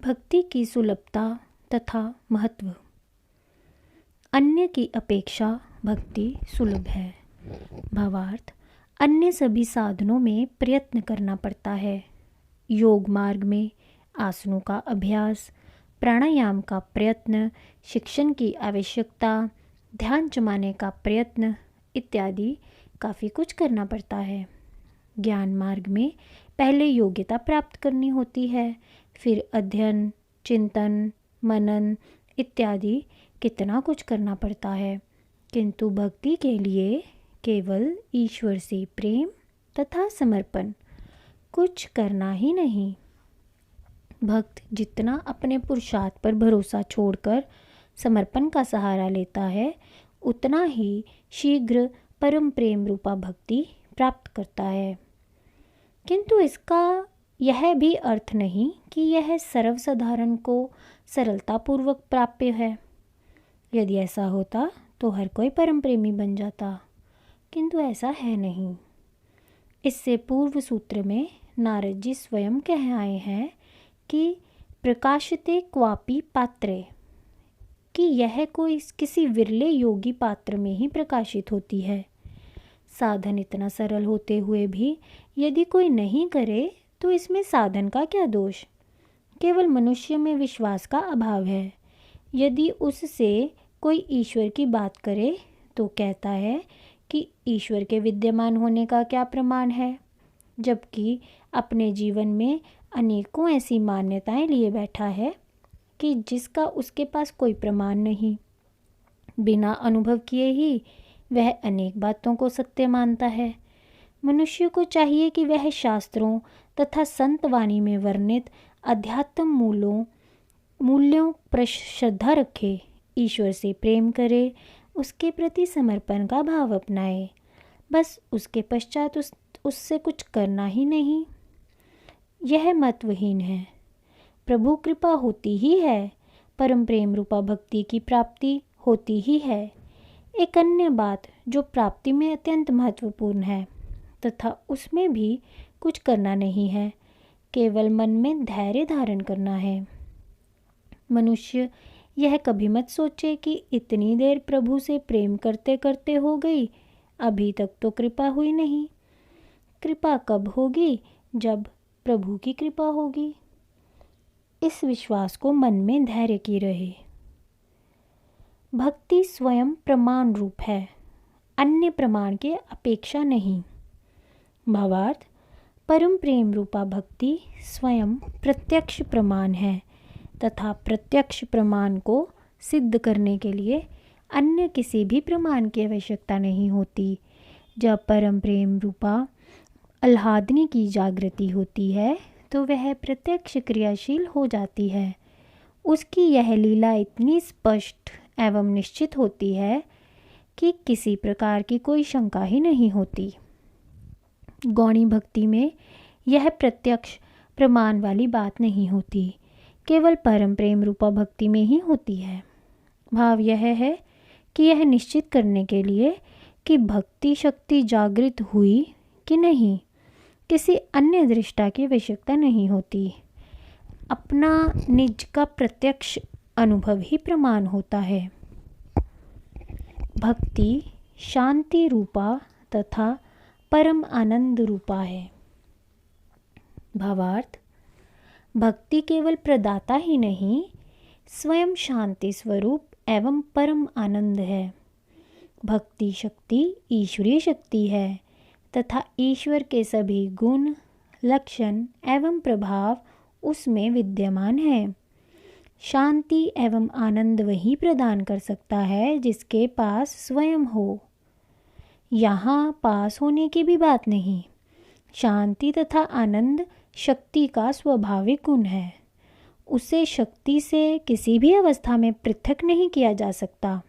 भक्ति की सुलभता तथा महत्व। अन्य की अपेक्षा भक्ति सुलभ है। भावार्थ, अन्य सभी साधनों में प्रयत्न करना पड़ता है। योग मार्ग में आसनों का अभ्यास, प्राणायाम का प्रयत्न, शिक्षण की आवश्यकता, ध्यान जमाने का प्रयत्न इत्यादि काफ़ी कुछ करना पड़ता है। ज्ञान मार्ग में पहले योग्यता प्राप्त करनी होती है, फिर अध्ययन, चिंतन, मनन इत्यादि कितना कुछ करना पड़ता है। किंतु भक्ति के लिए केवल ईश्वर से प्रेम तथा समर्पण, कुछ करना ही नहीं। भक्त जितना अपने पुरुषार्थ पर भरोसा छोड़कर समर्पण का सहारा लेता है, उतना ही शीघ्र परम प्रेम रूपा भक्ति प्राप्त करता है। किंतु इसका यह भी अर्थ नहीं कि यह सर्वसाधारण को सरलतापूर्वक प्राप्य है। यदि ऐसा होता तो हर कोई परम प्रेमी बन जाता, किंतु ऐसा है नहीं। इससे पूर्व सूत्र में नारद जी स्वयं कह आए हैं कि प्रकाशते क्वापि पात्रे, कि यह कोई किसी विरले योगी पात्र में ही प्रकाशित होती है। साधन इतना सरल होते हुए भी यदि कोई नहीं करे तो इसमें साधन का क्या दोष? केवल मनुष्य में विश्वास का अभाव है। यदि उससे कोई ईश्वर की बात करे तो कहता है कि ईश्वर के विद्यमान होने का क्या प्रमाण है, जबकि अपने जीवन में अनेकों ऐसी मान्यताएं लिए बैठा है कि जिसका उसके पास कोई प्रमाण नहीं। बिना अनुभव किए ही वह अनेक बातों को सत्य मानता है। मनुष्य को चाहिए कि वह शास्त्रों तथा संत वाणी में वर्णित अध्यात्म मूल्यों पर श्रद्धा रखे, ईश्वर से प्रेम करे, उसके प्रति समर्पण का भाव अपनाए। बस उसके पश्चात उससे कुछ करना ही नहीं। यह महत्वहीन है। प्रभु कृपा होती ही है, परम प्रेम रूपा भक्ति की प्राप्ति होती ही है। एक अन्य बात जो प्राप्ति में अत्यंत महत्वपूर्ण है तथा उसमें भी कुछ करना नहीं है, केवल मन में धैर्य धारण करना है। मनुष्य यह कभी मत सोचे कि इतनी देर प्रभु से प्रेम करते करते हो गई, अभी तक तो कृपा हुई नहीं। कृपा कब होगी? जब प्रभु की कृपा होगी। इस विश्वास को मन में धैर्य की रहे। भक्ति स्वयं प्रमाण रूप है, अन्य प्रमाण के अपेक्षा नहीं। भावार्थ, परम प्रेम रूपा भक्ति स्वयं प्रत्यक्ष प्रमाण है तथा प्रत्यक्ष प्रमाण को सिद्ध करने के लिए अन्य किसी भी प्रमाण की आवश्यकता नहीं होती। जब परम प्रेम रूपा आह्लादनी की जागृति होती है तो वह प्रत्यक्ष क्रियाशील हो जाती है। उसकी यह लीला इतनी स्पष्ट एवं निश्चित होती है कि किसी प्रकार की कोई शंका ही नहीं होती। गौणी भक्ति में यह प्रत्यक्ष प्रमाण वाली बात नहीं होती, केवल परम प्रेम रूपा भक्ति में ही होती है। भाव यह है कि यह निश्चित करने के लिए कि भक्ति शक्ति जागृत हुई कि नहीं, किसी अन्य दृष्टा की आवश्यकता नहीं होती। अपना निज का प्रत्यक्ष अनुभव ही प्रमाण होता है। भक्ति शांति रूपा तथा परम आनंद रूपा है। भावार्थ, भक्ति केवल प्रदाता ही नहीं, स्वयं शांति स्वरूप एवं परम आनंद है। भक्ति शक्ति ईश्वरीय शक्ति है तथा ईश्वर के सभी गुण, लक्षण एवं प्रभाव उसमें विद्यमान है। शांति एवं आनंद वही प्रदान कर सकता है जिसके पास स्वयं हो। यहाँ पास होने की भी बात नहीं। शांति तथा आनंद शक्ति का स्वाभाविक गुण है। उसे शक्ति से किसी भी अवस्था में पृथक नहीं किया जा सकता।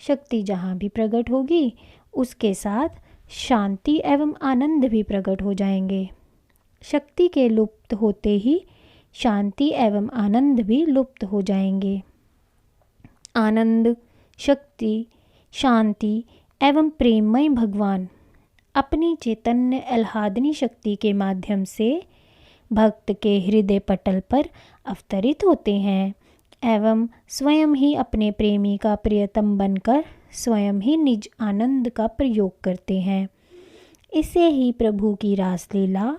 शक्ति जहाँ भी प्रकट होगी उसके साथ शांति एवं आनंद भी प्रकट हो जाएंगे। शक्ति के लुप्त होते ही शांति एवं आनंद भी लुप्त हो जाएंगे। आनंद, शक्ति, शांति एवं प्रेममय भगवान अपनी चैतन्य आह्लादनी शक्ति के माध्यम से भक्त के हृदय पटल पर अवतरित होते हैं एवं स्वयं ही अपने प्रेमी का प्रियतम बनकर स्वयं ही निज आनंद का प्रयोग करते हैं। इसे ही प्रभु की रासलीला,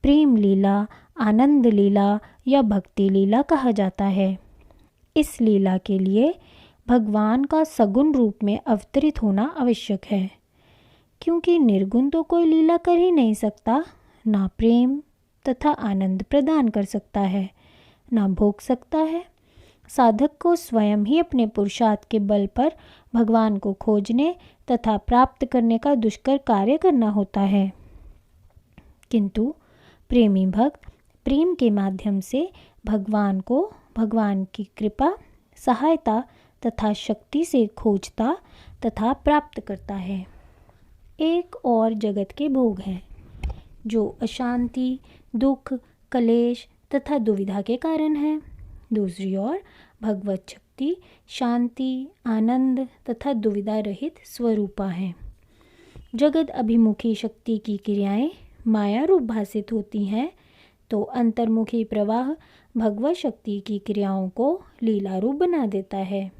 प्रेम लीला, आनंद लीला या भक्ति लीला कहा जाता है। इस लीला के लिए भगवान का सगुण रूप में अवतरित होना आवश्यक है, क्योंकि निर्गुण तो कोई लीला कर ही नहीं सकता, ना प्रेम तथा आनंद प्रदान कर सकता है, ना भोग सकता है। साधक को स्वयं ही अपने पुरुषार्थ के बल पर भगवान को खोजने तथा प्राप्त करने का दुष्कर कार्य करना होता है, किंतु प्रेमी भक्त प्रेम के माध्यम से भगवान को भगवान की कृपा, सहायता तथा शक्ति से खोजता तथा प्राप्त करता है। एक और जगत के भोग हैं जो अशांति, दुख, कलेश तथा दुविधा के कारण है। दूसरी ओर भगवत शक्ति, शांति, आनंद तथा दुविधा रहित स्वरूपा है। जगत अभिमुखी शक्ति की क्रियाएं माया रूप भासित होती हैं, तो अंतर्मुखी प्रवाह भगवत शक्ति की क्रियाओं को लीला रूप बना देता है।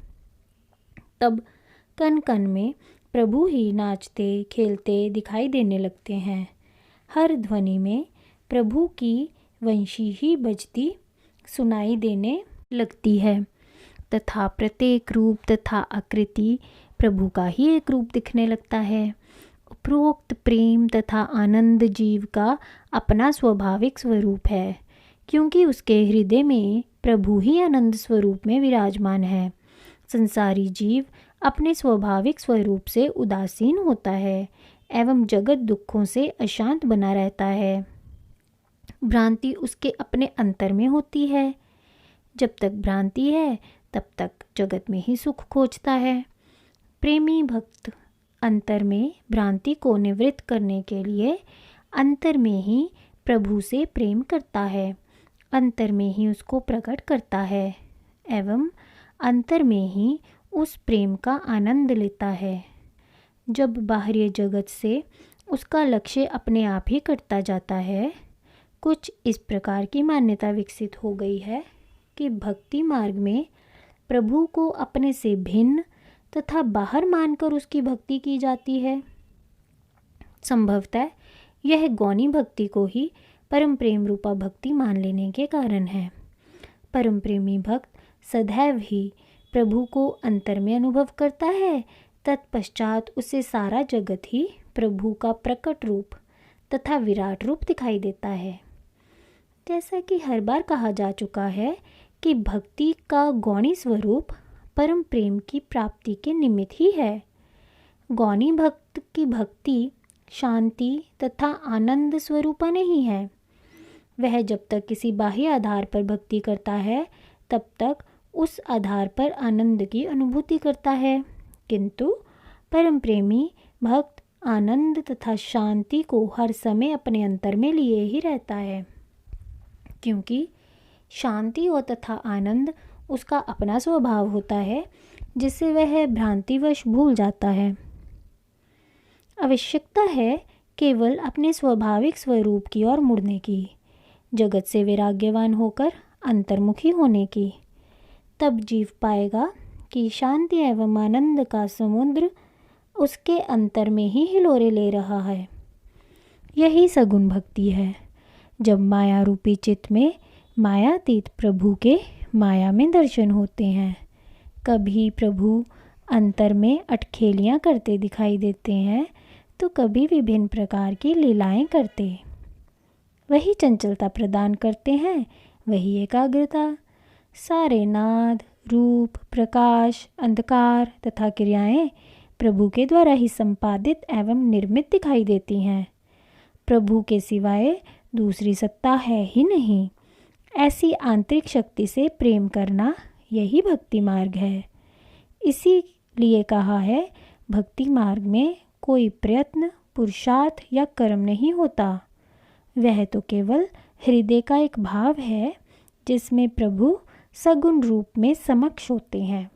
तब कण कण में प्रभु ही नाचते खेलते दिखाई देने लगते हैं। हर ध्वनि में प्रभु की वंशी ही बजती सुनाई देने लगती है तथा प्रत्येक रूप तथा आकृति प्रभु का ही एक रूप दिखने लगता है। उपरोक्त प्रेम तथा आनंद जीव का अपना स्वाभाविक स्वरूप है, क्योंकि उसके हृदय में प्रभु ही आनंद स्वरूप में विराजमान है। संसारी जीव अपने स्वाभाविक स्वरूप से उदासीन होता है एवं जगत दुखों से अशांत बना रहता है। भ्रांति उसके अपने अंतर में होती है। जब तक भ्रांति है तब तक जगत में ही सुख खोजता है। प्रेमी भक्त अंतर में भ्रांति को निवृत्त करने के लिए अंतर में ही प्रभु से प्रेम करता है, अंतर में ही उसको प्रकट करता है एवं अंतर में ही उस प्रेम का आनंद लेता है। जब बाहरी जगत से उसका लक्ष्य अपने आप ही कटता जाता है, कुछ इस प्रकार की मान्यता विकसित हो गई है कि भक्ति मार्ग में प्रभु को अपने से भिन्न तथा बाहर मानकर उसकी भक्ति की जाती है। संभवतः यह गौणी भक्ति को ही परम प्रेम रूपा भक्ति मान लेने के कारण है। परम प्रेमी भक्त सदैव ही प्रभु को अंतर में अनुभव करता है, तत्पश्चात उसे सारा जगत ही प्रभु का प्रकट रूप तथा विराट रूप दिखाई देता है। जैसा कि हर बार कहा जा चुका है कि भक्ति का गौणी स्वरूप परम प्रेम की प्राप्ति के निमित्त ही है। गौणी भक्त की भक्ति शांति तथा आनंद स्वरूपा नहीं है। वह जब तक किसी बाह्य आधार पर भक्ति करता है तब तक उस आधार पर आनंद की अनुभूति करता है, किंतु परम प्रेमी भक्त आनंद तथा शांति को हर समय अपने अंतर में लिए ही रहता है, क्योंकि शांति और तथा आनंद उसका अपना स्वभाव होता है, जिससे वह भ्रांतिवश भूल जाता है। आवश्यकता है केवल अपने स्वाभाविक स्वरूप की ओर मुड़ने की, जगत से वैराग्यवान होकर अंतर्मुखी होने की। तब जीव पाएगा कि शांति एवं आनंद का समुद्र उसके अंतर में ही हिलोरे ले रहा है। यही सगुण भक्ति है। जब माया रूपी चित्त में मायातीत प्रभु के माया में दर्शन होते हैं, कभी प्रभु अंतर में अटखेलियाँ करते दिखाई देते हैं, तो कभी विभिन्न प्रकार की लीलाएं करते। वही चंचलता प्रदान करते हैं, वही एकाग्रता। सारे नाद, रूप, प्रकाश, अंधकार तथा क्रियाएं प्रभु के द्वारा ही संपादित एवं निर्मित दिखाई देती हैं। प्रभु के सिवाय दूसरी सत्ता है ही नहीं। ऐसी आंतरिक शक्ति से प्रेम करना यही भक्ति मार्ग है। इसीलिए कहा है, भक्ति मार्ग में कोई प्रयत्न, पुरुषार्थ या कर्म नहीं होता। वह तो केवल हृदय का एक भाव है जिसमें प्रभु सगुण रूप में समक्ष होते हैं।